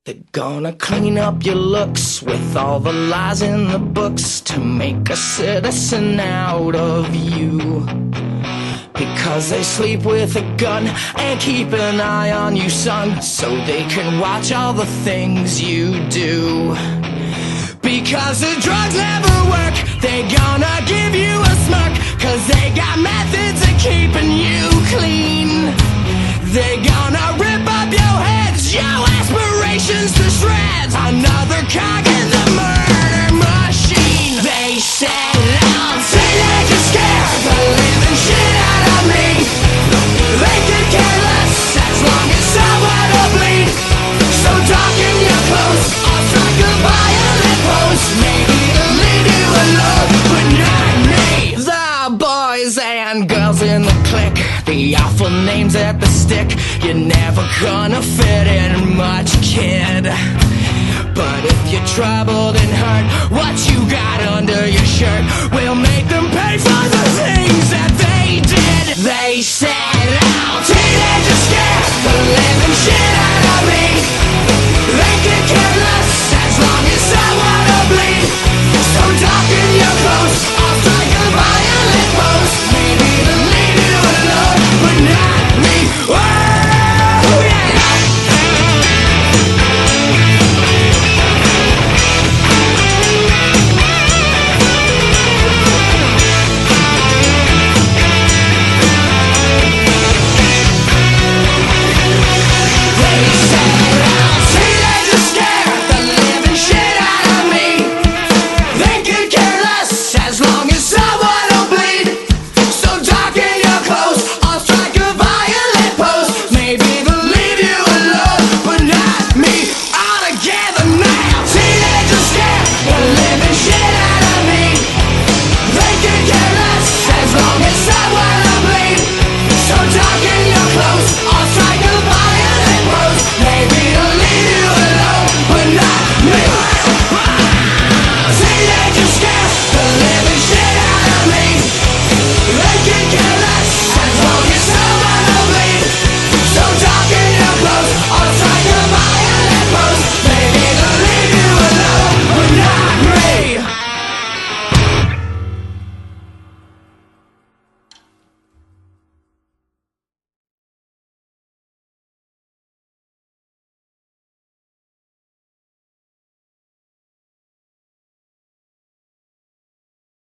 They're gonna clean up your looks with all the lies in the books to make a citizen out of you. Because they sleep with a gun and keep an eye on you, son, so they can watch all the things you do. Because the drugs never work, they gonna give you a smirk, cause they got methods of keeping you clean. They gonna rip up your heads, your aspirations to shreds, another cog in the murder machine. They said I'll teenage and scare the living shit out of me. They could care less as long as someone will bleed. So darken your clothes, or strike a violent pose. Maybe it'll leave you alone, but not me. The boys and girls in the clique, the awful names at the stick. You're never gonna fit in much, kid. But if you're troubled and hurt, what you got under your shirt will make them pay for